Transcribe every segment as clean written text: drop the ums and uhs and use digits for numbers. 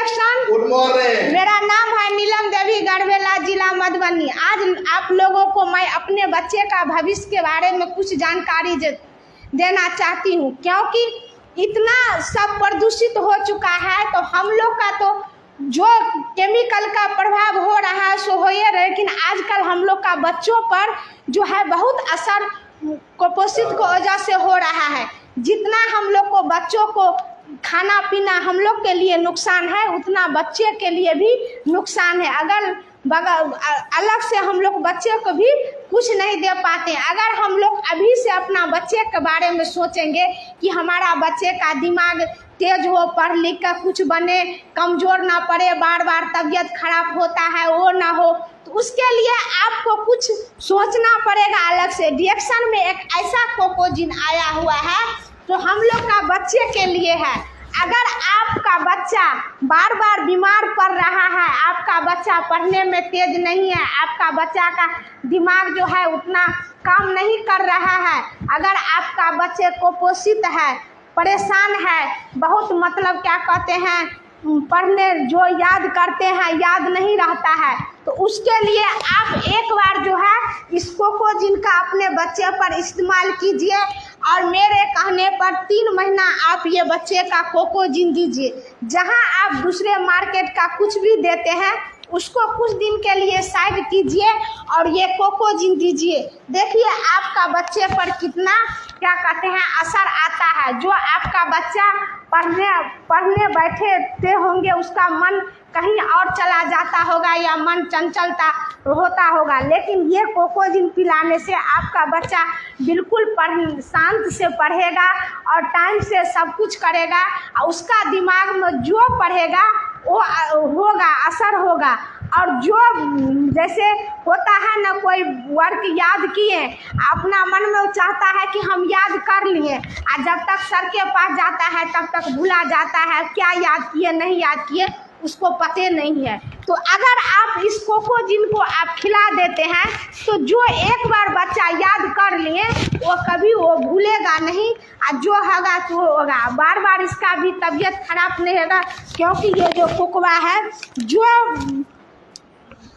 Direction. Good morning. मेरा नाम है नीलम देवी, गढ़वेला जिला मधुबनी। आज आप लोगों को मैं अपने बच्चे का भविष्य के बारे में कुछ जानकारी देना चाहती हूँ, क्योंकि इतना सब प्रदूषित हो चुका है। तो हम लोग का तो जो केमिकल का प्रभाव हो रहा है सो हो ही रहे, लेकिन आजकल हम लोग का बच्चों पर जो है बहुत असर कुपोषित की वजह से हो रहा है। जितना हम लोग को बच्चों को खाना पीना हम लोग के लिए नुकसान है, उतना बच्चे के लिए भी नुकसान है। अगर बगल अलग से हम लोग बच्चे को भी कुछ नहीं दे पाते। अगर हम लोग अभी से अपना बच्चे के बारे में सोचेंगे कि हमारा बच्चे का दिमाग तेज हो, पढ़ लिख कर कुछ बने, कमज़ोर ना पड़े, बार बार तबीयत खराब होता है वो ना हो, तो उसके लिए आपको कुछ सोचना पड़ेगा अलग से। डिरेक्शन में एक ऐसा कोकोजिन आया हुआ है तो हम लोग का बच्चे के लिए है। अगर आपका बच्चा बार बार बीमार पड़ रहा है, आपका बच्चा पढ़ने में तेज नहीं है, आपका बच्चा का दिमाग जो है उतना काम नहीं कर रहा है, अगर आपका बच्चे कुपोषित है, परेशान है, बहुत मतलब क्या कहते हैं पढ़ने जो याद करते हैं याद नहीं रहता है, तो उसके लिए आप एक बार जो है इस कोकोजिन का अपने बच्चे पर इस्तेमाल कीजिए। और मेरे कहने पर 3 महीना आप ये बच्चे का कोकोजिन दीजिए। जहां आप दूसरे मार्केट का कुछ भी देते हैं उसको कुछ दिन के लिए साइड कीजिए और ये कोकोजिन दीजिए। देखिए आपका बच्चे पर कितना क्या कहते हैं असर आता है। जो आपका बच्चा पढ़ने बैठे होंगे उसका मन कहीं और चला जाता होगा या मन चंचलता होता होगा, लेकिन ये कोकोजिन पिलाने से आपका बच्चा बिल्कुल शांत से पढ़ेगा और टाइम से सब कुछ करेगा और उसका दिमाग में जो पढ़ेगा वो होगा, असर होगा। और जो जैसे होता है ना, कोई वर्क याद किए, अपना मन में चाहता है कि हम याद कर लिए, और जब तक सर के पास जाता है तब तक भूला जाता है, क्या याद किए नहीं याद किए उसको पते नहीं है। तो अगर आप इस कोकोजिन को आप खिला देते हैं तो जो एक बार बच्चा याद कर लिए वो कभी वो भूलेगा नहीं, और जो होगा तो होगा। बार बार इसका भी तबीयत खराब नहीं होगा, क्योंकि ये जो कोकवा है जो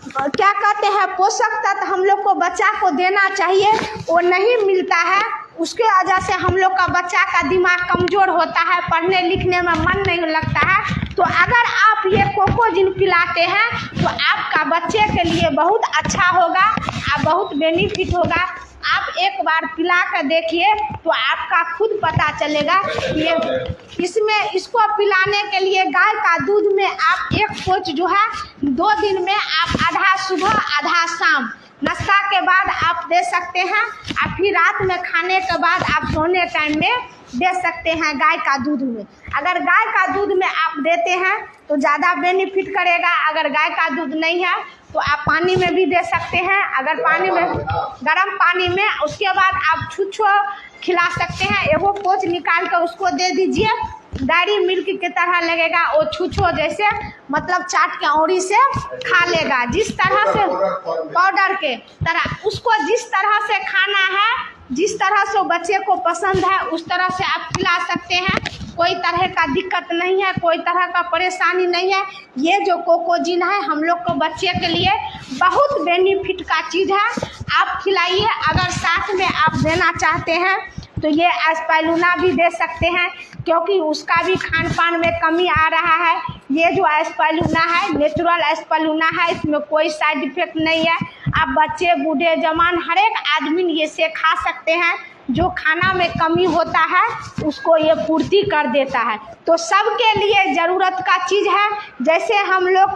क्या कहते हैं पोषक तत्व हम लोग को बच्चा को देना चाहिए वो नहीं मिलता है। उसके वजह से हम लोग का बच्चा का दिमाग कमज़ोर होता है, पढ़ने लिखने में मन नहीं लगता है। तो अगर आप ये कोकोजिन पिलाते हैं तो आपका बच्चे के लिए बहुत अच्छा होगा और बहुत बेनिफिट होगा। आप एक बार पिला कर देखिए तो आपका खुद पता चलेगा। ये इसको पिलाने के लिए गाय का दूध में आप 1 पोच जो है 2 दिन में आप आधा सुबह आधा शाम नाश्ता के बाद आप दे सकते हैं, और फिर रात में खाने के बाद आप सोने टाइम में दे सकते हैं गाय का दूध में। अगर गाय का दूध में आप देते हैं तो ज़्यादा बेनिफिट करेगा। अगर गाय का दूध नहीं है तो आप पानी में भी दे सकते हैं। अगर पानी में गर्म पानी में उसके बाद आप छुच्छो खिला सकते हैं। एगो पोच निकाल कर उसको दे दीजिए, डायरी मिल्क की तरह लगेगा, वो छुच्छो जैसे मतलब चाट के औंरी से खा लेगा। जिस तरह से पाउडर के तरह उसको जिस तरह से खाना है, जिस तरह से बच्चे को पसंद है उस तरह से आप खिला सकते हैं। कोई तरह का दिक्कत नहीं है, कोई तरह का परेशानी नहीं है। ये जो कोकोजिन है हम लोग को बच्चे के लिए बहुत बेनिफिट का चीज़ है, आप खिलाइए। अगर साथ में आप देना चाहते हैं तो ये एस्पाइरुलिना भी दे सकते हैं, क्योंकि उसका भी खान पान में कमी आ रहा है। ये जो एस्पाइरुलिना है नेचुरल एस्पाइरुलिना है, इसमें कोई साइड इफेक्ट नहीं है। आप बच्चे बूढ़े जवान हर एक आदमी ये से खा सकते हैं। जो खाना में कमी होता है उसको ये पूर्ति कर देता है। तो सबके लिए ज़रूरत का चीज़ है। जैसे हम लोग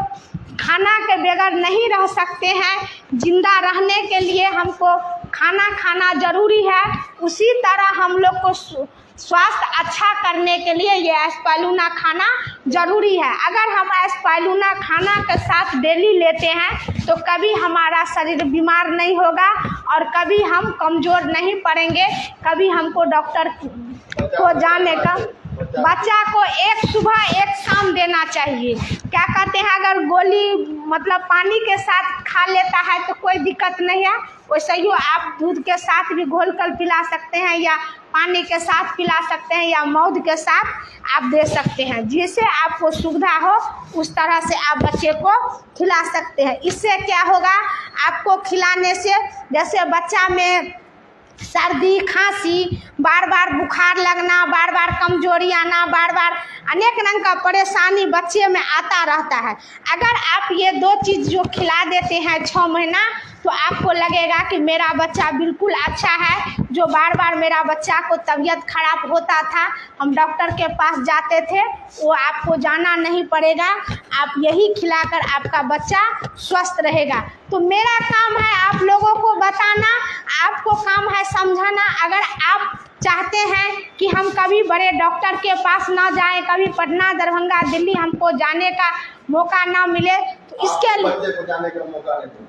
खाना के बगैर नहीं रह सकते हैं, जिंदा रहने के लिए हमको खाना खाना ज़रूरी है, उसी तरह हम लोग को स्वास्थ्य अच्छा करने के लिए ये एस्पाइरुलिना खाना ज़रूरी है। अगर हम एस्पाइरुलिना खाना के साथ डेली लेते हैं तो कभी हमारा शरीर बीमार नहीं होगा और कभी हम कमज़ोर नहीं पड़ेंगे, कभी हमको डॉक्टर को जाने का। बच्चा को एक सुबह एक शाम देना चाहिए। क्या कहते हैं, अगर गोली मतलब पानी के साथ खा लेता है तो कोई दिक्कत नहीं है, वैसे ही आप दूध के साथ भी घोल कर पिला सकते हैं या पानी के साथ पिला सकते हैं या मौध के साथ आप दे सकते हैं, जिससे आपको सुविधा हो उस तरह से आप बच्चे को खिला सकते हैं। इससे क्या होगा, आपको खिलाने से जैसे बच्चा में सर्दी खांसी, बार बार बुखार लगना, बार बार कमजोरी आना, बार बार अनेक रंग का परेशानी बच्चे में आता रहता है। अगर आप ये 2 चीज़ जो खिला देते हैं 6 महीना, तो आपको लगेगा कि मेरा बच्चा बिल्कुल अच्छा है। जो बार बार मेरा बच्चा को तबीयत खराब होता था, हम डॉक्टर के पास जाते थे, वो आपको जाना नहीं पड़ेगा। आप यही खिलाकर आपका बच्चा स्वस्थ रहेगा। तो मेरा काम है आप लोगों को बताना, आपको काम है समझाना। अगर आप चाहते हैं कि हम कभी बड़े डॉक्टर के पास ना जाएं, कभी पटना, दरभंगा, दिल्ली हमको जाने का मौका ना मिले, तो इसके लिए बच्चे को जाने का मौका नहीं,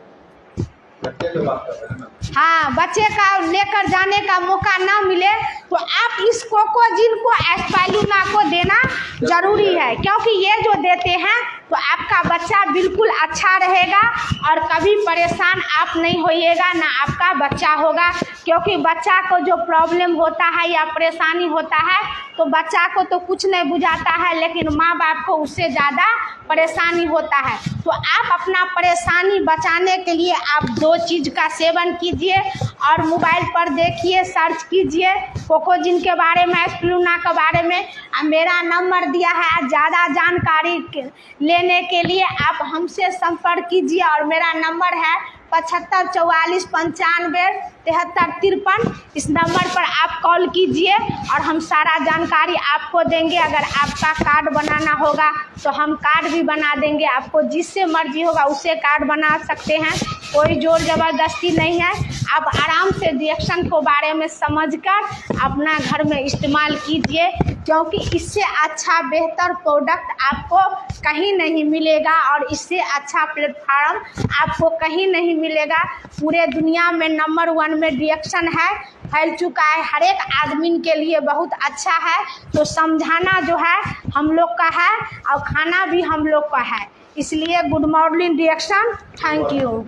बच्चे की बात कर रहे हैं ना। हाँ, बच्चे का लेकर जाने का मौका ना मिले तो आप इस कोकोजिन को एस्पाइरुलिना को देना जरूरी है, क्योंकि ये जो देते हैं तो आपका बच्चा बिल्कुल अच्छा रहेगा और कभी परेशान आप नहीं होइएगा, ना आपका बच्चा होगा। क्योंकि बच्चा को जो प्रॉब्लम होता है या परेशानी होता है तो बच्चा को तो कुछ नहीं बुझाता है, लेकिन माँ बाप को उससे ज़्यादा परेशानी होता है। तो आप अपना परेशानी बचाने के लिए आप 2 चीज़ का सेवन कीजिए और मोबाइल पर देखिए, सर्च कीजिए कोकोजिन के बारे में, एस्पाइरुलिना के बारे में। मेरा नंबर दिया है, ज़्यादा जानकारी लेने के लिए आप हमसे संपर्क कीजिए और मेरा नंबर है 75 44 95 73 53। इस नंबर पर आप कॉल कीजिए और हम सारा जानकारी आपको देंगे। अगर आपका कार्ड बनाना होगा तो हम कार्ड भी बना देंगे, आपको जिससे मर्जी होगा उससे कार्ड बना सकते हैं, कोई जोर ज़बरदस्ती नहीं है। आप आराम से रिएक्शन को बारे में समझकर अपना घर में इस्तेमाल कीजिए, क्योंकि इससे अच्छा बेहतर प्रोडक्ट आपको कहीं नहीं मिलेगा और इससे अच्छा प्लेटफार्म आपको कहीं नहीं मिलेगा। पूरे दुनिया में नंबर 1 में रिएक्शन है, फैल चुका है, हर एक आदमी के लिए बहुत अच्छा है। तो समझाना जो है हम लोग का है और खाना भी हम लोग का है, इसलिए good morning reaction. Thank you.